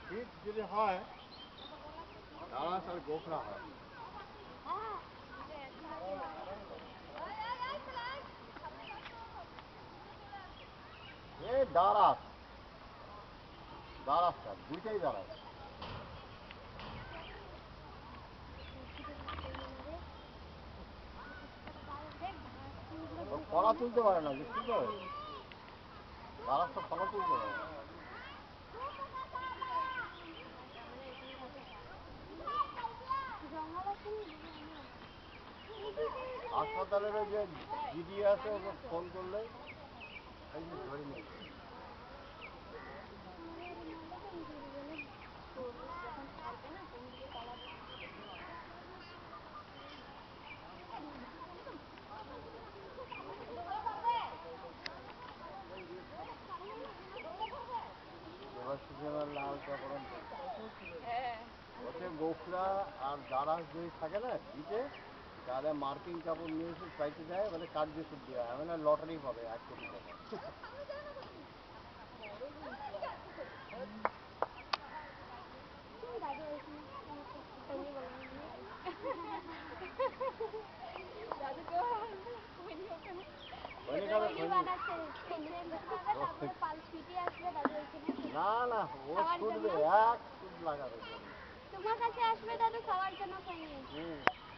শীত যদি হয় দাঁড়াস আর গোখরা হয়। এই দাঁড়াস দাঁড়াসটা দুইটাই দাঁড়াস। ফলা তুলতে পারে না, বুঝতে পারে দাঁড়াসটা ফলা তুলতে পারে না। হাসপাতালের ওই যে দিদি আছে ওকে ফোন করলে ধরে নিয়ে লাল কাপড় ওতে গোখরা আর দাঁড়াস যদি থাকে না দিতে, তাহলে মার্কিং কাপড় নিয়ে এসে চাইতে যায়, মানে কার্ড দিয়ে শুট দেওয়া হয়, মানে লটারি পাবে 1 কোটি টাকা। না না ও শুটবে, 1 শুট লাগাবে। তোমার কাছে আসবে দাদু।